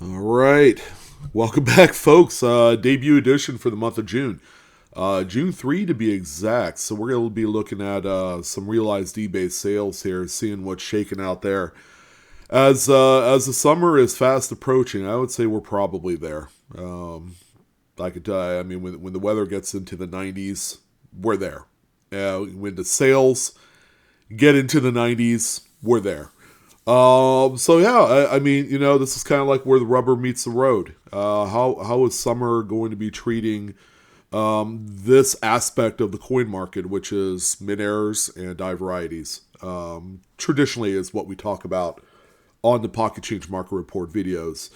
All right. Welcome back, folks. Debut edition for the month of June. June 3 to be exact. So we're going to be looking at some realized eBay sales here, seeing what's shaking out there. As the summer is fast approaching, I would say we're probably there. I could tell you, I mean, when the weather gets into the 90s, we're there. When the sales get into the 90s, we're there. So yeah, I mean, this is kind of like where the rubber meets the road. How is summer going to be treating this aspect of the coin market, which is mid airs and die varieties? Traditionally, is what we talk about on the Pocket Change Market Report videos.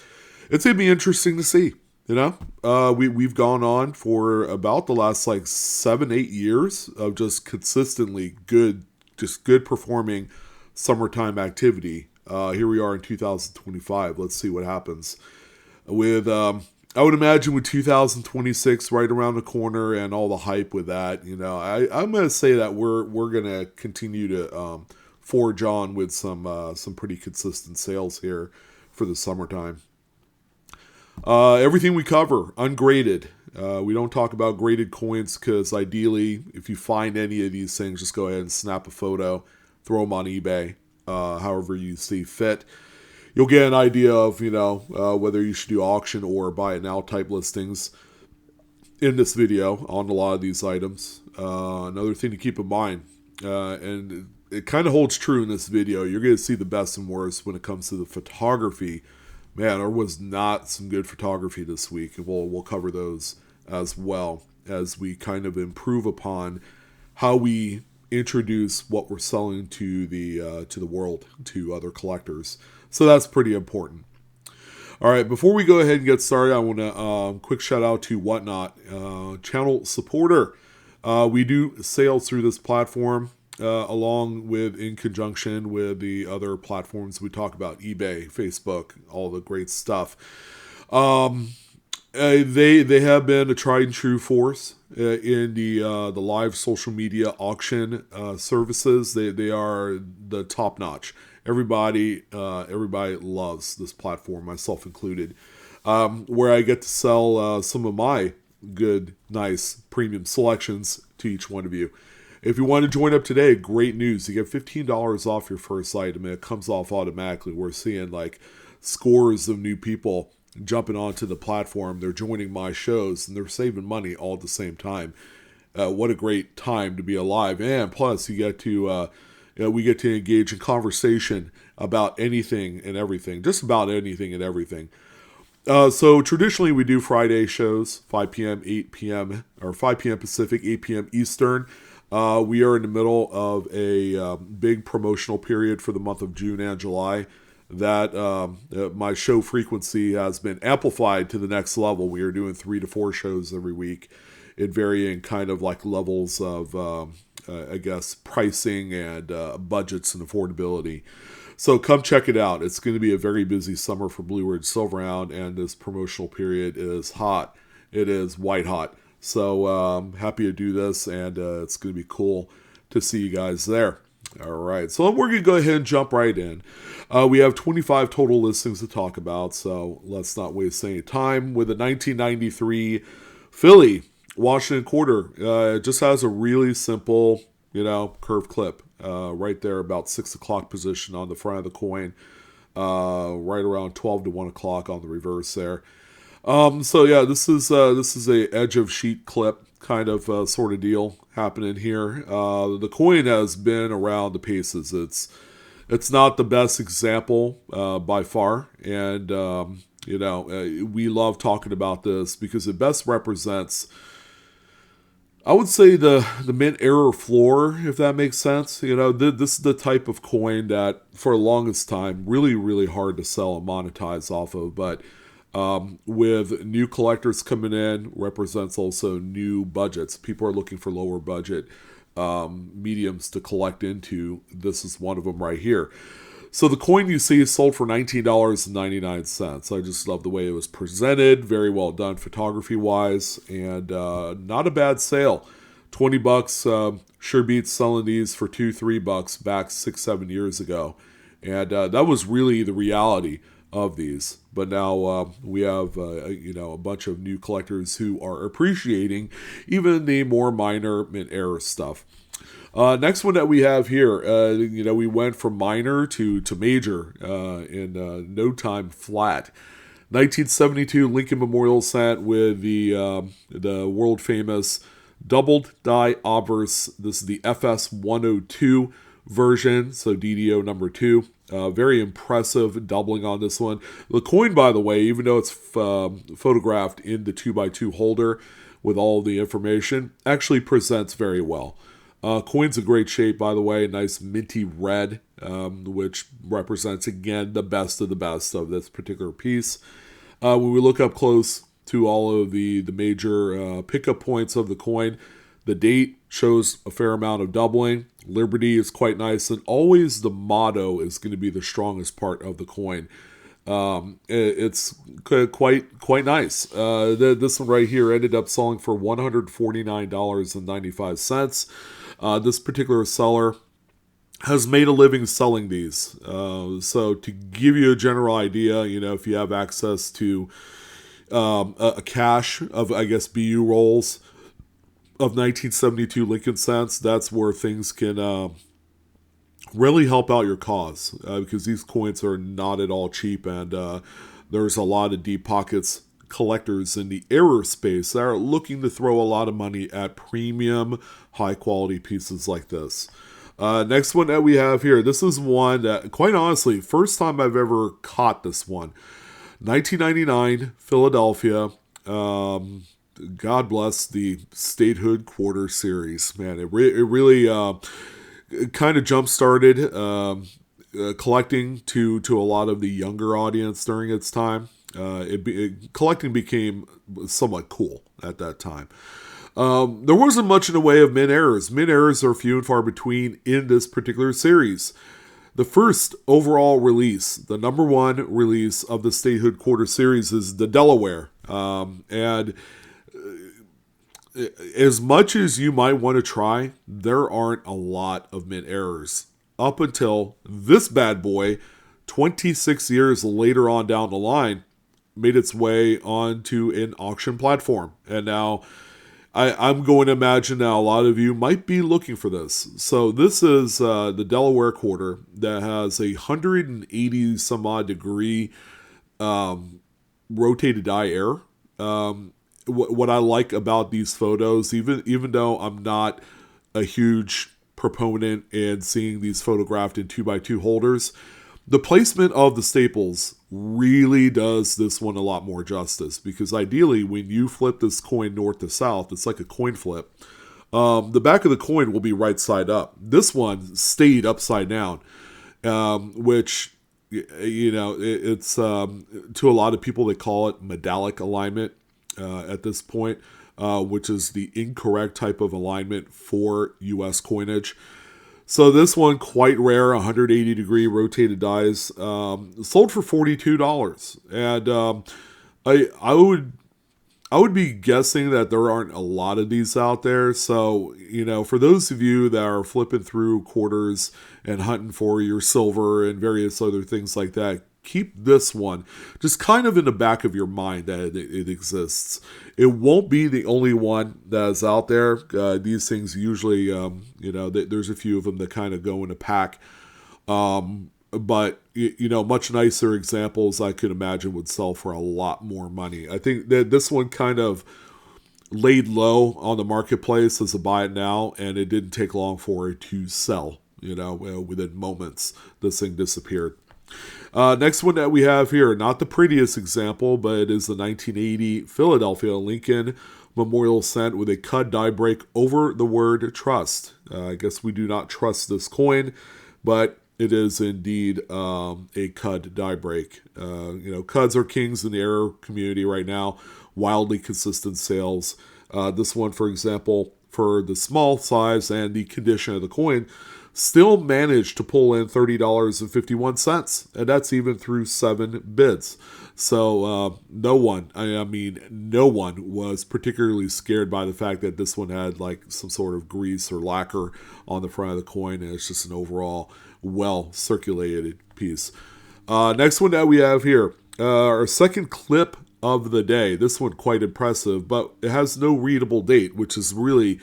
It's gonna be interesting to see. We've gone on for about the last like 7-8 years of just consistently good performing summertime activity. Here we are in 2025. Let's see what happens with. I would imagine with 2026 right around the corner and all the hype with that. I'm going to say that we're going to continue to forge on with some pretty consistent sales here for the summertime. Everything we cover ungraded. We don't talk about graded coins because ideally, if you find any of these things, just go ahead and snap a photo, throw them on eBay, however you see fit. You'll get an idea of whether you should do auction or buy it now type listings in this video on a lot of these items. Another thing to keep in mind, and it kind of holds true in this video, you're going to see the best and worst when it comes to the photography. Man, there was not some good photography this week, and we'll cover those as well as we kind of improve upon how we introduce what we're selling to the world, to other collectors. So that's pretty important. All right, before we go ahead and get started, I want to quick shout out to Whatnot, channel supporter. We do sales through this platform, along with in conjunction with the other platforms we talk about, eBay, Facebook, all the great stuff. They have been a tried and true force in the live social media auction services. They are the top notch. Everybody loves this platform, myself included. Where I get to sell some of my good, nice premium selections to each one of you. If you want to join up today, great news. You get $15 off your first item, and it comes off automatically. We're seeing like scores of new people jumping onto the platform. They're joining my shows, and they're saving money all at the same time. What a great time to be alive. And plus, you get to we get to engage in conversation about anything and everything, just about anything and everything. So traditionally we do Friday shows, 5 p.m., 8 p.m., or 5 p.m. Pacific, 8 p.m. Eastern. We are in the middle of a big promotional period for the month of June and July. That my show frequency has been amplified to the next level. We are doing 3 to 4 shows every week in varying kind of like levels of, I guess, pricing and budgets and affordability. So come check it out. It's going to be a very busy summer for Blue Ridge Silverhound, and this promotional period is hot. It is white hot. So happy to do this, and it's going to be cool to see you guys there. All right, so we're going to go ahead and jump right in. We have 25 total listings to talk about, so let's not waste any time. With a 1993 Philly Washington quarter, it just has a really simple, curved clip right there about 6 o'clock position on the front of the coin, right around 12 to 1 o'clock on the reverse there. So yeah, this is a edge of sheet clip kind of sort of deal happening here. The coin has been around the paces. It's not the best example by far, and we love talking about this because it best represents, I would say, the mint error floor, if that makes sense. This is the type of coin that for the longest time really, really hard to sell and monetize off of, but with new collectors coming in, represents also new budgets. People are looking for lower budget mediums to collect into. This is one of them right here. So the coin you see is sold for $19.99. I just love the way it was presented. Very well done photography-wise, and not a bad sale. $20 sure beats selling these for $2-3 back 6-7 years ago. And that was really the reality of these. But now we have a bunch of new collectors who are appreciating even the more minor mint error stuff. Next one that we have here, we went from minor to major in no time flat. 1972 Lincoln Memorial set with the world famous doubled die obverse. This is the FS 102 version, so DDO number 2. Very impressive doubling on this one. The coin, by the way, even though it's photographed in the 2x2 holder with all the information, actually presents very well. Coin's in great shape, by the way. Nice minty red, which represents, again, the best of this particular piece. When we look up close to all of the major pickup points of the coin, the date shows a fair amount of doubling. Liberty is quite nice, and always the motto is going to be the strongest part of the coin. It's quite nice. This one right here ended up selling for $149.95. This particular seller has made a living selling these. So to give you a general idea, if you have access to a cache of, I guess, BU rolls of 1972 Lincoln cents, that's where things can really help out your cause, because these coins are not at all cheap, and there's a lot of deep pockets collectors in the error space that are looking to throw a lot of money at premium, high-quality pieces like this. Next one that we have here, this is one that, quite honestly, first time I've ever caught this one. 1999, Philadelphia. God bless the Statehood Quarter Series. Man, it really kind of jump-started collecting to a lot of the younger audience during its time. Collecting became somewhat cool at that time. There wasn't much in the way of mint errors. Mint errors are few and far between in this particular series. The first overall release, the number one release of the Statehood Quarter Series, is the Delaware. And as much as you might want to try, there aren't a lot of mint errors. Up until this bad boy, 26 years later on down the line, made its way onto an auction platform. And now I'm going to imagine now a lot of you might be looking for this. So this is the Delaware quarter that has a 180 some odd degree rotated die error. What I like about these photos, even though I'm not a huge proponent in seeing these photographed in 2x2 holders, the placement of the staples really does this one a lot more justice, because ideally when you flip this coin north to south, it's like a coin flip. The back of the coin will be right side up. This one stayed upside down, which, it's to a lot of people, they call it medallic alignment at this point, which is the incorrect type of alignment for U.S. coinage. So this one, quite rare, 180 degree rotated dies, sold for $42. And I would be guessing that there aren't a lot of these out there. So, for those of you that are flipping through quarters and hunting for your silver and various other things like that, keep this one just kind of in the back of your mind that it exists. It won't be the only one that is out there. These things usually, there's a few of them that kind of go in a pack. But, much nicer examples I could imagine would sell for a lot more money. I think that this one kind of laid low on the marketplace as a buy it now, and it didn't take long for it to sell. Within moments, this thing disappeared. Next one that we have here, not the prettiest example, but it is the 1980 Philadelphia Lincoln Memorial cent with a cut die break over the word trust. I guess we do not trust this coin, but it is indeed a cut die break. Cuds are kings in the error community right now. Wildly consistent sales. This one, for example, for the small size and the condition of the coin, still managed to pull in $30.51, and that's even through 7 bids. So no one was particularly scared by the fact that this one had like some sort of grease or lacquer on the front of the coin, and it's just an overall well-circulated piece. Next one that we have here, our second clip of the day. This one quite impressive, but it has no readable date, which is really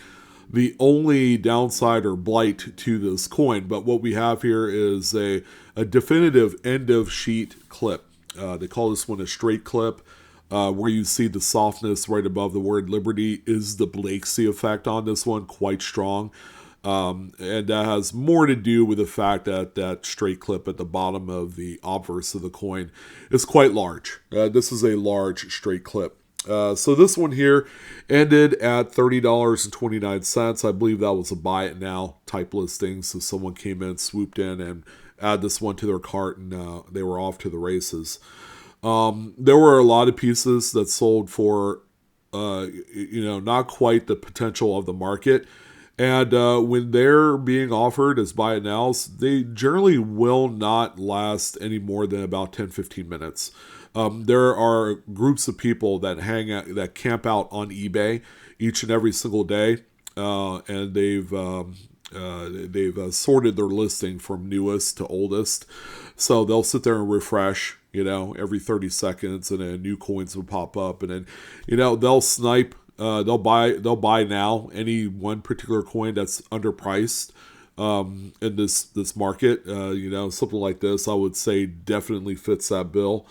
the only downside or blight to this coin. But what we have here is a definitive end of sheet clip. They call this one a straight clip. Where you see the softness right above the word Liberty is the Blakesy effect on this one, quite strong. And that has more to do with the fact that that straight clip at the bottom of the obverse of the coin is quite large. This is a large straight clip. So this one here ended at $30.29. I believe that was a buy it now type listing. So someone came in, swooped in, and added this one to their cart, and they were off to the races. There were a lot of pieces that sold for, not quite the potential of the market. And when they're being offered as buy it nows, they generally will not last any more than about 10-15 minutes. There are groups of people that that camp out on eBay each and every single day, and they've sorted their listing from newest to oldest. So they'll sit there and refresh, every 30 seconds, and then new coins will pop up, and then, they'll snipe. They'll buy now any one particular coin that's underpriced in this market. Something like this, I would say, definitely fits that bill.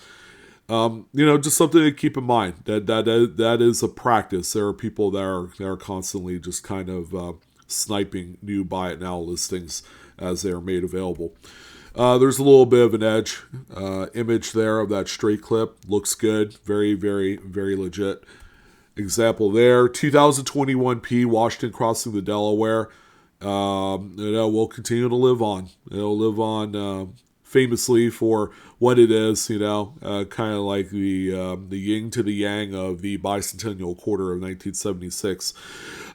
Just something to keep in mind that is a practice. There are people that are constantly just kind of sniping new buy it now listings as they are made available. There's a little bit of an edge image there of that straight clip. Looks good. Very, very, very legit. Example there. 2021 P Washington crossing the Delaware. Will continue to live on. It'll live on famously for what it is, kind of like the yin to the yang of the bicentennial quarter of 1976.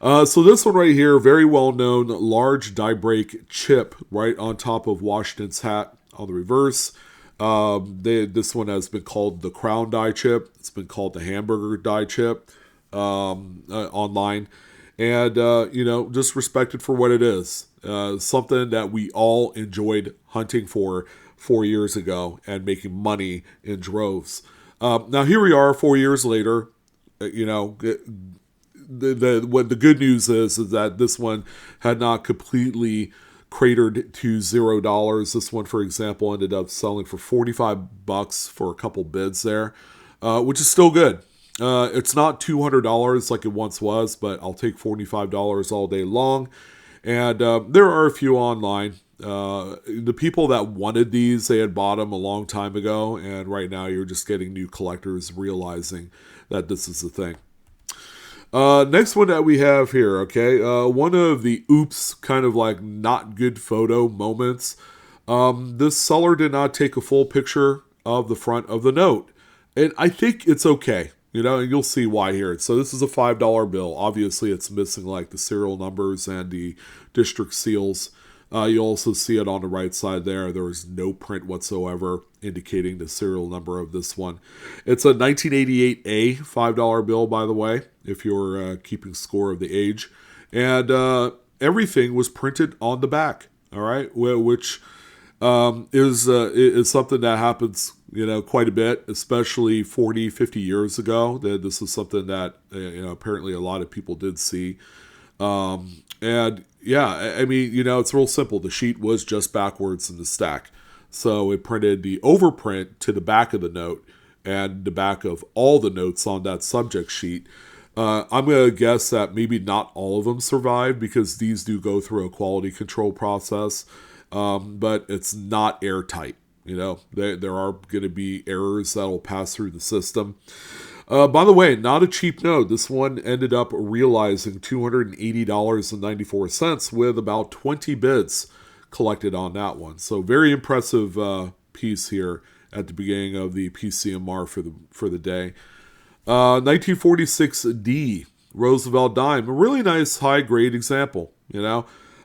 So this one right here, very well known, large die break chip right on top of Washington's hat on the reverse. This one has been called the crown die chip. It's been called the hamburger die chip online. And, just respected for what it is. Something that we all enjoyed hunting for 4 years ago and making money in droves. Now, here we are 4 years later. What the good news is that this one had not completely cratered to $0. This one, for example, ended up selling for $45 for a couple bids there, which is still good. It's not $200 like it once was, but I'll take $45 all day long. And there are a few online. The people that wanted these, they had bought them a long time ago, and right now you're just getting new collectors realizing that this is the thing. Next one that we have here, okay, one of the oops, kind of like not good photo moments. This seller did not take a full picture of the front of the note, and I think it's okay. And you'll see why here. So this is a $5 bill. Obviously, it's missing like the serial numbers and the district seals. You also see it on the right side there. There is no print whatsoever indicating the serial number of this one. It's a 1988A $5 bill, by the way, if you're keeping score of the age. And everything was printed on the back, all right, which is something that happens quite a bit, especially 40, 50 years ago. This is something that, apparently a lot of people did see. And yeah, I mean, it's real simple. The sheet was just backwards in the stack. So it printed the overprint to the back of the note and the back of all the notes on that subject sheet. I'm going to guess that maybe not all of them survived because these do go through a quality control process. But it's not airtight. There are going to be errors that will pass through the system. By the way, not a cheap note. This one ended up realizing $280.94 with about 20 bids collected on that one. So very impressive piece here at the beginning of the PCMR for the day. 1946 D Roosevelt dime, a really nice high grade example.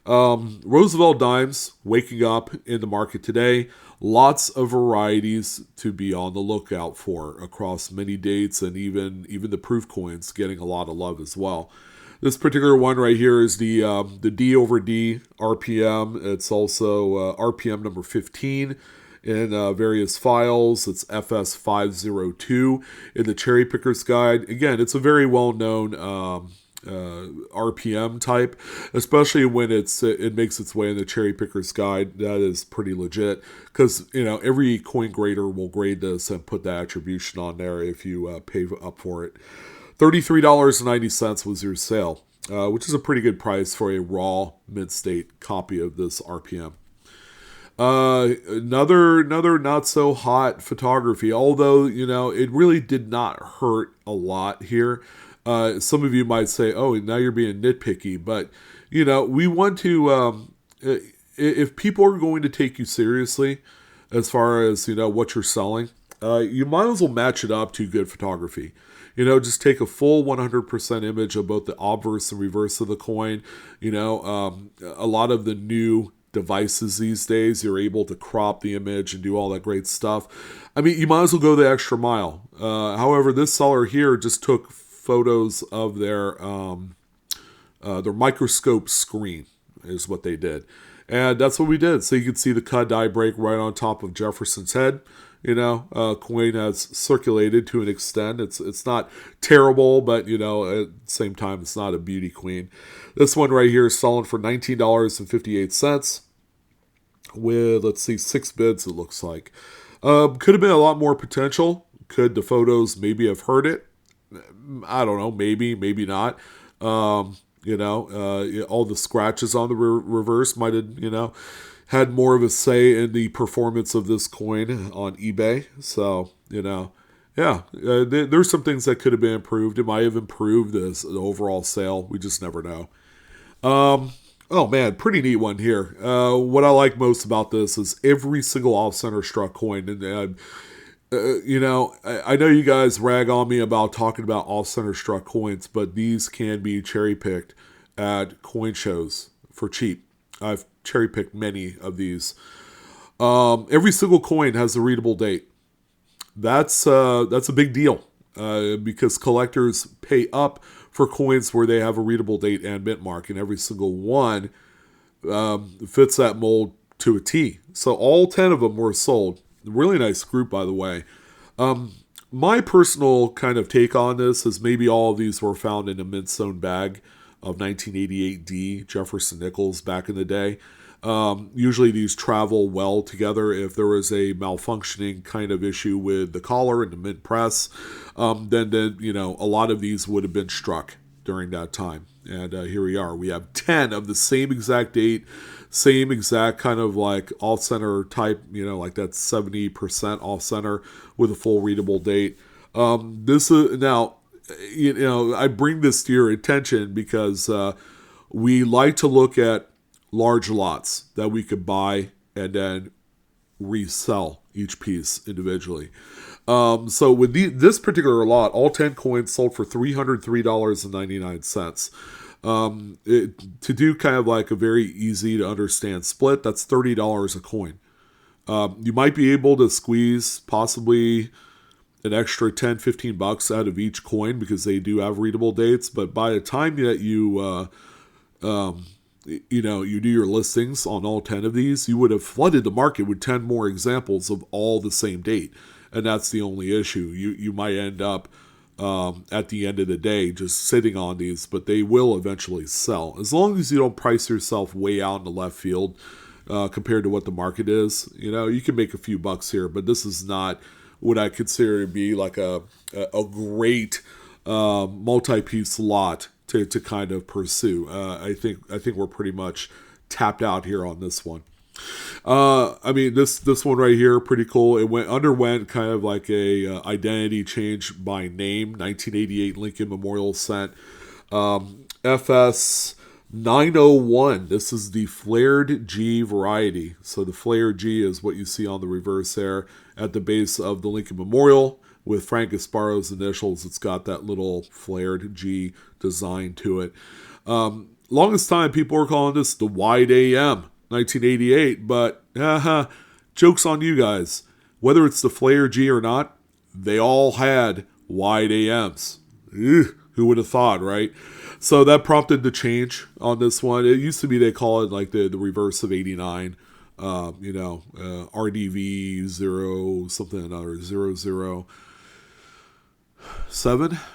Roosevelt dimes waking up in the market today. Lots of varieties to be on the lookout for across many dates, and even the proof coins getting a lot of love as well. This particular one right here is the D over D RPM. It's also RPM number 15, in various files. It's FS502 in the Cherry Picker's Guide. Again, it's a very well-known RPM type, especially when it makes its way in the Cherry Picker's Guide. That is pretty legit, because every coin grader will grade this and put the attribution on there if you pay up for it. $33.90 was your sale, which is a pretty good price for a raw mid-state copy of this RPM. Another not so hot photography, although it really did not hurt a lot here. Some of you might say, "Oh, now you're being nitpicky," but we want to. If people are going to take you seriously, as far as what you're selling, you might as well match it up to good photography. Just take a full 100% image of both the obverse and reverse of the coin. A lot of the new devices these days, you're able to crop the image and do all that great stuff. I mean, you might as well go the extra mile. However, this seller here just took photos of their microscope screen is what they did. And that's what we did. So you can see the cut die break right on top of Jefferson's head. Coin has circulated to an extent. It's not terrible, but at the same time, it's not a beauty queen. This one right here is selling for $19.58 with, let's see, 6 bids, it looks like. Could have been a lot more potential. Could the photos maybe have hurt it? I don't know. Maybe not. All the scratches on the reverse might have, had more of a say in the performance of this coin on eBay. So, there's some things that could have been improved. It might have improved the overall sale. We just never know. Oh man, pretty neat one here. What I like most about this is every single off-center struck coin. And I know you guys rag on me about talking about off-center struck coins, but these can be cherry-picked at coin shows for cheap. I've cherry-picked many of these. Every single coin has a readable date. That's a big deal because collectors pay up for coins where they have a readable date and mint mark, and every single one fits that mold to a T. So all 10 of them were sold. Really nice group, by the way. My personal kind of take on this is maybe all of these were found in a mint sewn bag of 1988D Jefferson nickels back in the day. Usually these travel well together. If there was a malfunctioning kind of issue with the collar and the mint press, then a lot of these would have been struck during that time. And here we are. We have 10 of the same exact date, same exact kind of like off-center type, like that's 70% off-center with a full readable date. This is now, I bring this to your attention because we like to look at large lots that we could buy and then resell each piece individually. So with this particular lot, all 10 coins sold for $303.99. To do kind of like a very easy to understand split, that's $30 a coin. You might be able to squeeze possibly an extra $10-15 out of each coin because they do have readable dates. But by the time that you you do your listings on all 10 of these, you would have flooded the market with 10 more examples of all the same date. And that's the only issue. You might end up at the end of the day just sitting on these, but they will eventually sell. As long as you don't price yourself way out in the left field compared to what the market is, you can make a few bucks here, but this is not what I consider to be like a great multi-piece lot to kind of pursue. I think we're pretty much tapped out here on this one. This one right here, pretty cool. It underwent kind of like a identity change by name. 1988 Lincoln Memorial Cent. FS 901. This is the flared G variety. So the flared G is what you see on the reverse there at the base of the Lincoln Memorial. With Frank Gasparo's initials, it's got that little flared G design to it. Longest time, people were calling this the Wide AM 1988, but joke's on you guys. Whether it's the Flair G or not, they all had wide AMs. Who would have thought, right? So that prompted the change on this one. It used to be they call it like the reverse of 89. RDV 0 something another 007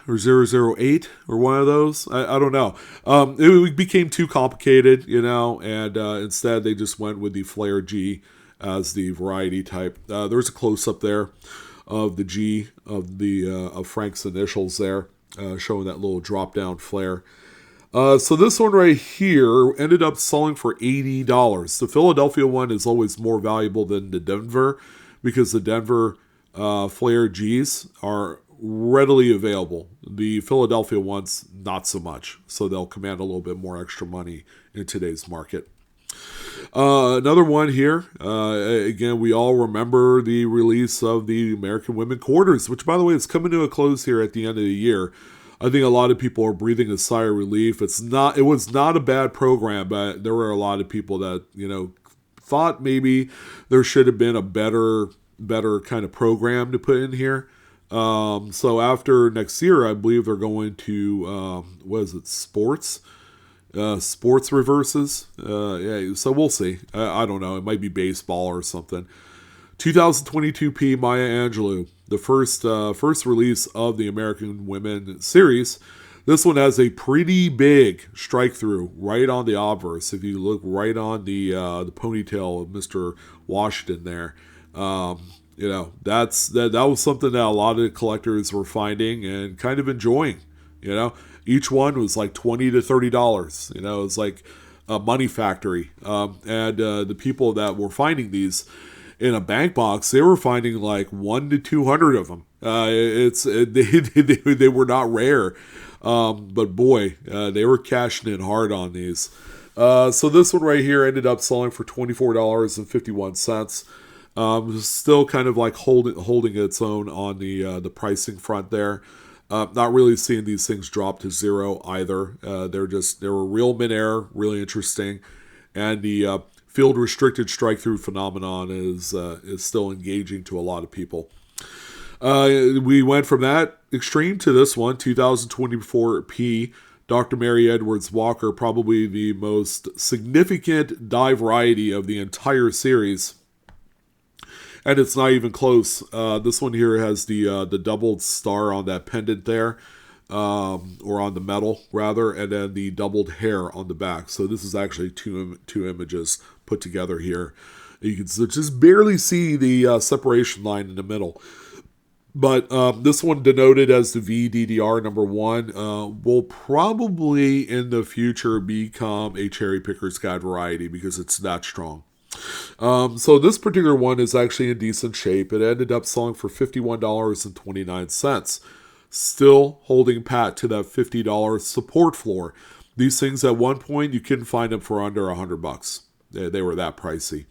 or 008 or one of those. I don't know. It became too complicated, and instead they just went with the Flare G as the variety type. There's a close up there of the G of Frank's initials there, showing that little drop down flare. So this one right here ended up selling for $80. The Philadelphia one is always more valuable than the Denver because the Denver Flare Gs are readily available. The Philadelphia ones, not so much. So they'll command a little bit more extra money in today's market. Another one here. Again, we all remember the release of the American Women Quarters, which, by the way, is coming to a close here at the end of the year. I think a lot of people are breathing a sigh of relief. It was not a bad program, but there were a lot of people that, thought maybe there should have been a better kind of program to put in here. So after next year, I believe they're going to, sports reverses. Yeah, so we'll see. I don't know. It might be baseball or something. 2022 Maya Angelou, the first release of the American Women series. This one has a pretty big strike through right on the obverse. If you look right on the ponytail of Mr. Washington there, that was something that a lot of collectors were finding and kind of enjoying. Each one was like $20 to $30. It's like a money factory. And the people that were finding these in a bank box, they were finding like 1 to 200 of them. They were not rare, but boy, they were cashing in hard on these. So this one right here ended up selling for $24.51. Still kind of like holding its own on the pricing front there. Not really seeing these things drop to zero either. They were real mid-air, really interesting, and the field restricted strike through phenomenon is still engaging to a lot of people. We went from that extreme to this one, 2024 P. Dr. Mary Edwards Walker, probably the most significant dye variety of the entire series. And it's not even close. This one here has the doubled star on that pendant there, or on the metal rather, and then the doubled hair on the back. So this is actually two images put together here. You can just barely see the separation line in the middle. But this one, denoted as the VDDR number 1, will probably in the future become a cherry picker's guide variety because it's that strong. So this particular one is actually in decent shape. It ended up selling for $51.29. Still holding pat to that $50 support floor. These things at one point, you couldn't find them for under $100. They were that pricey.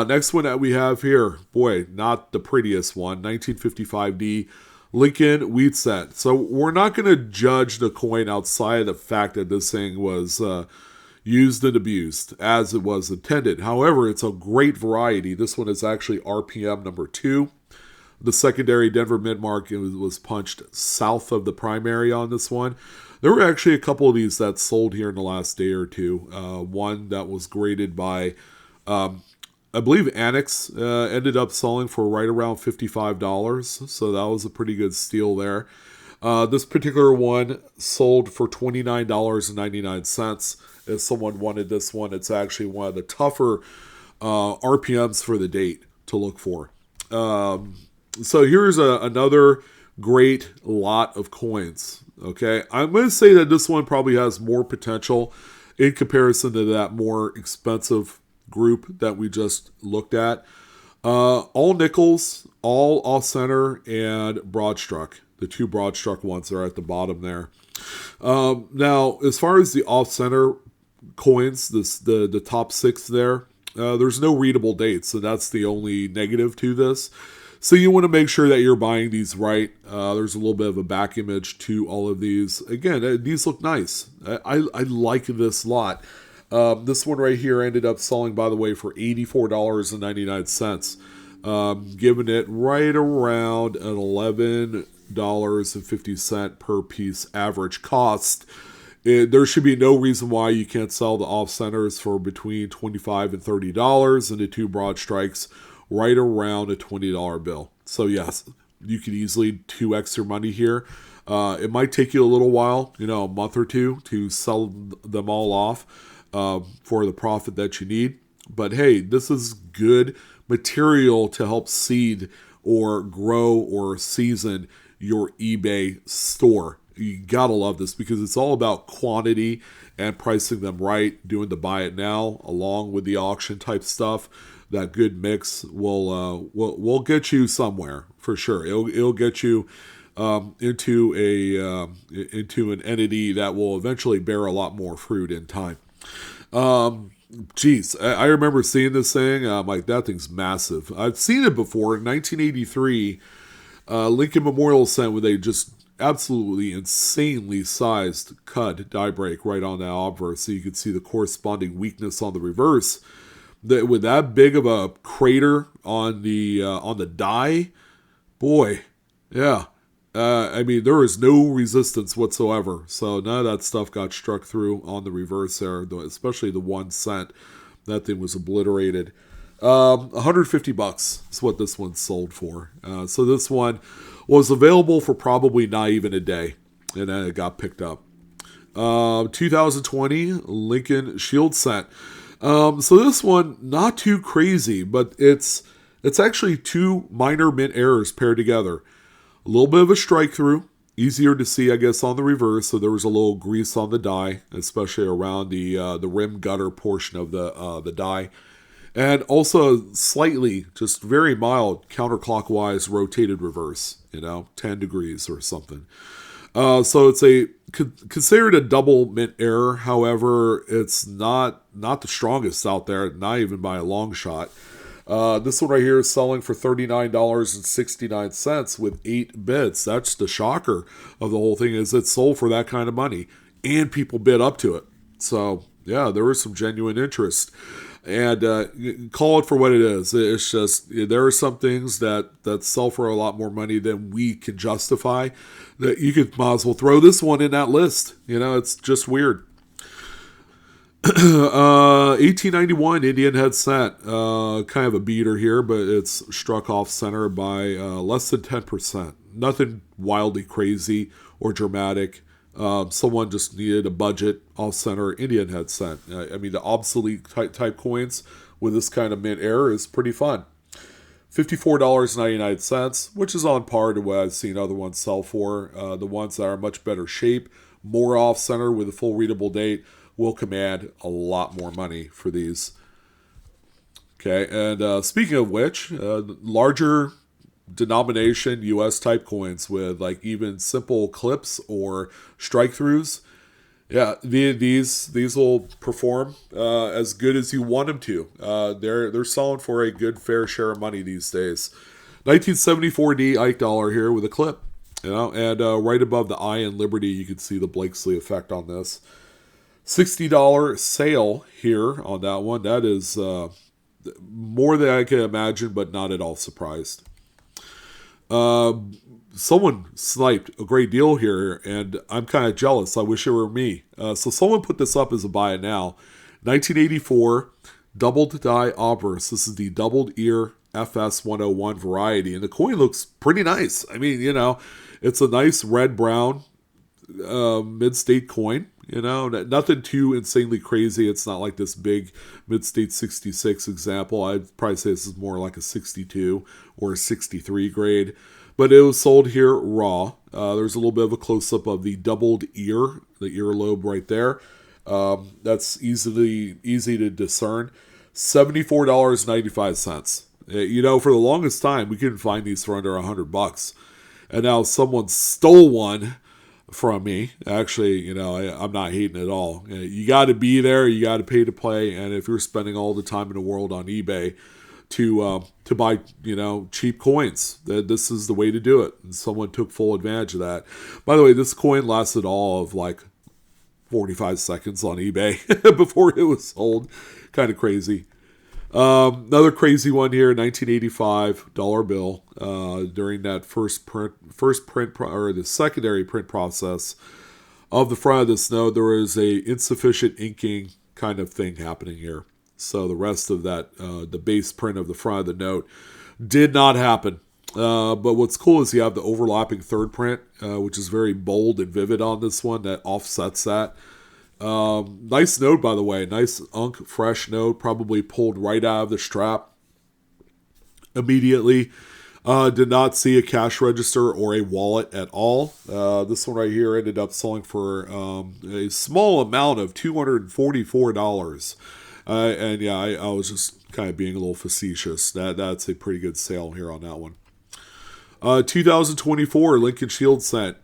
Next one that we have here, boy, not the prettiest one, 1955D Lincoln Wheat Set. So we're not going to judge the coin outside of the fact that this thing was used and abused as it was intended. However, it's a great variety. This one is actually RPM number 2. The secondary Denver mid-market was punched south of the primary on this one. There were actually a couple of these that sold here in the last day or two. One that was graded by, I believe, Annex, ended up selling for right around $55. So that was a pretty good steal there. This particular one sold for $29.99. If someone wanted this one, it's actually one of the tougher RPMs for the date to look for. So here's another great lot of coins. Okay, I'm going to say that this one probably has more potential in comparison to that more expensive group that we just looked at. All nickels, all off-center, and broad-struck. The two broad-struck ones are at the bottom there. Now, as far as the off-center coins, the top 6 there, there's no readable dates, so that's the only negative to this. So you want to make sure that you're buying these right. There's a little bit of a back image to all of these. Again, these look nice. I like this lot. This one right here ended up selling, by the way, for $84.99, giving it right around an $11.50 per piece average cost There should be no reason why you can't sell the off centers for between $25 and $30, and the two broad strikes right around a $20 bill. So yes, you could easily 2x your money here. It might take you a little while, a month or two, to sell them all off for the profit that you need. But hey, this is good material to help seed or grow or season your eBay store. You gotta love this because it's all about quantity and pricing them right, doing the buy it now along with the auction type stuff. That good mix will get you somewhere for sure. It'll get you into an entity that will eventually bear a lot more fruit in time. I remember seeing this thing. I'm like, that thing's massive. I've seen it before in 1983. Lincoln Memorial Center, where they just absolutely insanely sized cut die break right on that obverse, so you could see the corresponding weakness on the reverse. With that big of a crater on the die, boy, yeah. There was no resistance whatsoever, so none of that stuff got struck through on the reverse there, especially the 1 cent. That thing was obliterated. $150 is what this one sold for. So this one was available for probably not even a day, and then it got picked up. 2020 Lincoln Shield Cent. So this one, not too crazy, but it's actually two minor mint errors paired together. A little bit of a strike through, easier to see, I guess, on the reverse. So there was a little grease on the die, especially around the rim gutter portion of the die. And also slightly, just very mild, counterclockwise rotated reverse, 10 degrees or something. So it's considered a double mint error. However, it's not the strongest out there, not even by a long shot. This one right here is selling for $39.69 with 8 bids. That's the shocker of the whole thing, is it sold for that kind of money, and people bid up to it. So yeah, there was some genuine interest. And call it for what it is. It's just, there are some things that sell for a lot more money than we can justify. That you might as well throw this one in that list. It's just weird. 1891 Indian Head Cent. Kind of a beater here, but it's struck off center by less than 10%. Nothing wildly crazy or dramatic. Someone just needed a budget off-center Indian Head Cent. The obsolete type coins with this kind of mint error is pretty fun. $54.99, which is on par to what I've seen other ones sell for. The ones that are in much better shape, more off-center with a full readable date, will command a lot more money for these. Okay, and speaking of which, larger denomination US type coins with like even simple clips or strike throughs, these will perform as good as you want them to. They're selling for a good fair share of money these days. 1974D Ike dollar here with a clip, and right above the I in Liberty you can see the Blakesley effect on this. $60 sale here on that one. That is more than I can imagine, but not at all surprised. Someone sniped a great deal here, and I'm kind of jealous. I wish it were me. So someone put this up as a buy it now. 1984 doubled die obverse. This is the doubled ear FS 101 variety, and the coin looks pretty nice. It's a nice red-brown mid-state coin. Nothing too insanely crazy. It's not like this big mid-state 66 example. I'd probably say this is more like a 62 or a 63 grade. But it was sold here raw. There's a little bit of a close-up of the doubled ear, the earlobe right there. That's easy to discern. $74.95. For the longest time, we couldn't find these for under $100. And now someone stole one from me. Actually, I'm not hating at all. You got to be there. You got to pay to play. And if you're spending all the time in the world on eBay to buy, cheap coins, this is the way to do it. And someone took full advantage of that. By the way, this coin lasted all of like 45 seconds on eBay before it was sold. Kind of crazy. Another crazy one here, 1985 dollar bill. During that first print or the secondary print process of the front of this note, there is a insufficient inking kind of thing happening here. So the rest of that, the base print of the front of the note, did not happen. But what's cool is you have the overlapping third print, which is very bold and vivid on this one that offsets that. Nice note, by the way. Nice unk, fresh note, probably pulled right out of the strap immediately. Did not see a cash register or a wallet at all. This one right here ended up selling for a small amount of $244. And yeah, I was just kind of being a little facetious. That's a pretty good sale here on that one. 2024 Lincoln Shield scent.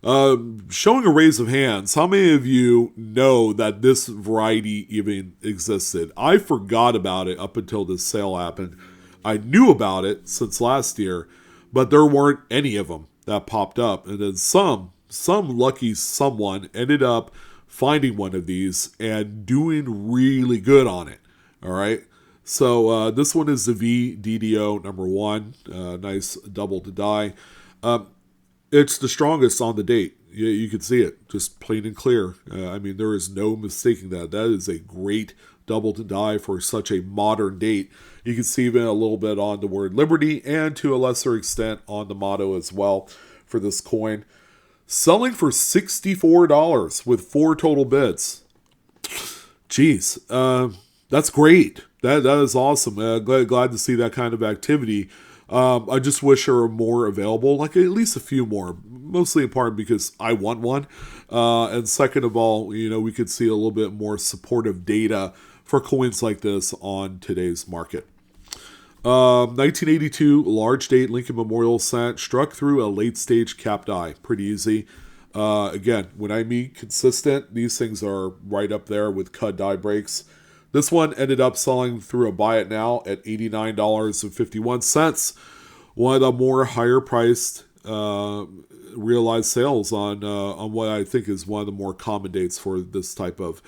Showing a raise of hands, how many of you know that this variety even existed? I forgot about it up until this sale happened. I knew about it since last year, but there weren't any of them that popped up. And then some lucky someone ended up finding one of these and doing really good on it. All right. So this one is the VDDO number 1. Nice double to die. It's the strongest on the date. You can see it, just plain and clear. I mean, there is no mistaking that. That is a great double to die for such a modern date. You can see even a little bit on the word Liberty and to a lesser extent on the motto as well for this coin. Selling for $64 with 4 total bids. Jeez, that's great. That is awesome. Glad to see that kind of activity. I just wish there were more available, like at least a few more. Mostly in part because I want one. And second of all, we could see a little bit more supportive data for coins like this on today's market. 1982 large date Lincoln Memorial cent struck through a late stage capped die. Pretty easy. Again, when I mean consistent, these things are right up there with cut die breaks. This one ended up selling through a buy it now at $89.51. One of the more higher priced realized sales on what I think is one of the more common dates for this type of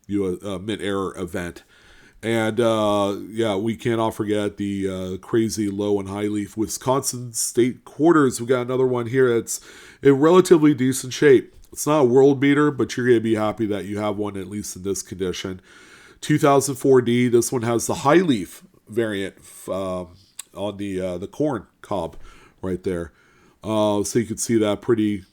mid-air event. And we cannot forget the crazy low and high leaf Wisconsin State Quarters. We got another one here that's in relatively decent shape. It's not a world beater, but you're going to be happy that you have one at least in this condition. 2004D, this one has the high leaf variant on the corn cob right there. So you can see that pretty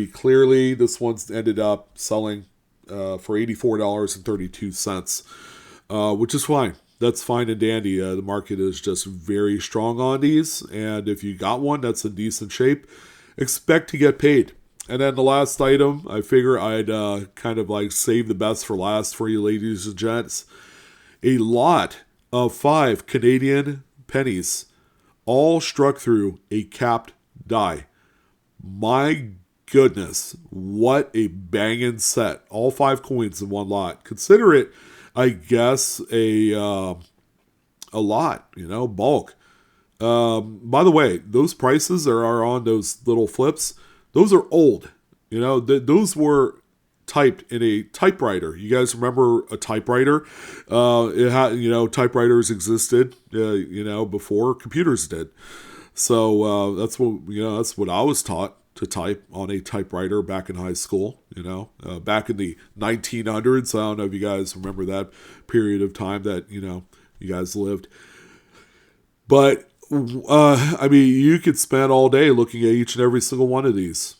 clearly. This one's ended up selling for $84.32, which is fine. That's fine and dandy. The market is just very strong on these, and if you got one that's in decent shape, expect to get paid. And then the last item, I figure I'd kind of like save the best for last for you, ladies and gents. A lot of 5 Canadian pennies, all struck through a capped die. My goodness, what a banging set. All 5 coins in one lot. Consider it, I guess, a lot, bulk. By the way, those prices are on those little flips. Those are old. Those were typed in a typewriter. You guys remember a typewriter? It had, typewriters existed, before computers did. So that's what I was taught to type on a typewriter back in high school. Back in the 1900s. I don't know if you guys remember that period of time that you guys lived. But you could spend all day looking at each and every single one of these.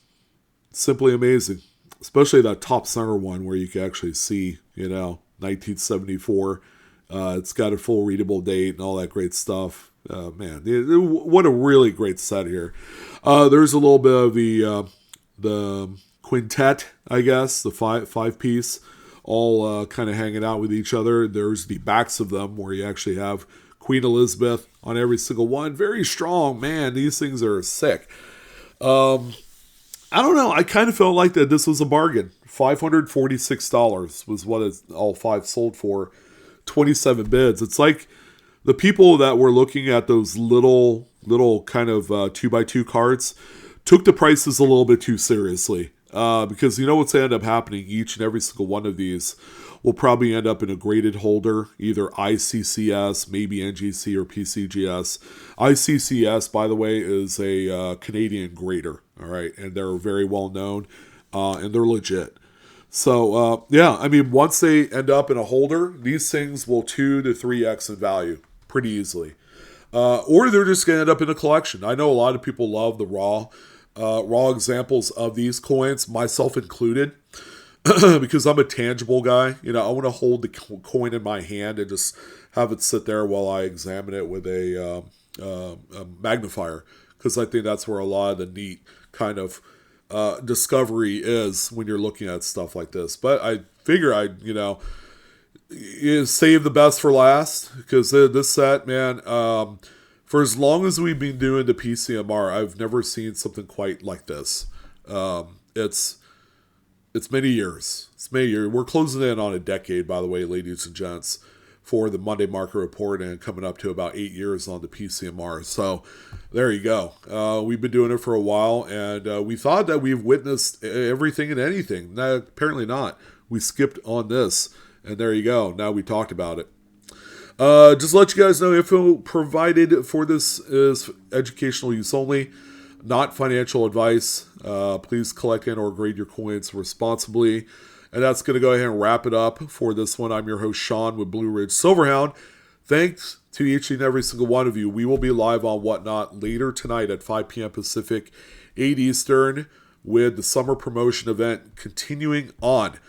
Simply amazing. Especially that top center one where you can actually see, 1974. It's got a full readable date and all that great stuff. Man, what a really great set here. There's a little bit of the quintet, I guess, the five piece, all kind of hanging out with each other. There's the backs of them where you actually have Queen Elizabeth on every single one. Very strong, man. These things are sick. I don't know. I kind of felt like that this was a bargain. $546 was what all 5 sold for. 27 bids. It's like the people that were looking at those little kind of 2x2 cards took the prices a little bit too seriously. Because what's end up happening? Each and every single one of these will probably end up in a graded holder, either ICCS, maybe NGC, or PCGS. ICCS, by the way, is a Canadian grader, all right, and they're very well known. and they're legit. So, yeah, I mean, once they end up in a holder, these things will 2 to 3x in value pretty easily. Or they're just going to end up in a collection. I know a lot of people love the raw examples of these coins, myself included, because I'm a tangible guy. You know, I want to hold the coin in my hand and just have it sit there while I examine it with a magnifier, because I think that's where a lot of the neat kind of discovery is when you're looking at stuff like this. But I figure save the best for last, because this set, man, for as long as we've been doing the PCMR, I've never seen something quite like this. It's many years. It's many years. We're closing in on a decade, by the way, ladies and gents, for the Monday Market Report, and coming up to about 8 years on the PCMR. So there you go. We've been doing it for a while, and we thought that we've witnessed everything and anything. No, apparently not. We skipped on this, and there you go. Now we talked about it. Just to let you guys know, info provided for this is educational use only, not financial advice. Please collect and or grade your coins responsibly. And that's going to go ahead and wrap it up for this one. I'm your host, Sean, with Blue Ridge Silverhound. Thanks to each and every single one of you. We will be live on Whatnot later tonight at 5 p.m. Pacific, 8 Eastern, with the summer promotion event continuing on.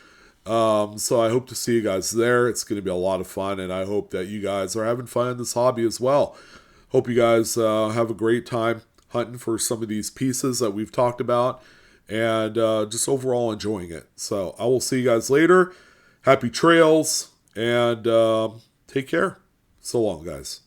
So I hope to see you guys there. It's going to be a lot of fun, and I hope that you guys are having fun in this hobby as well. Hope you guys have a great time hunting for some of these pieces that we've talked about, and just overall enjoying it. So I will see you guys later. Happy trails, and take care. So long, guys.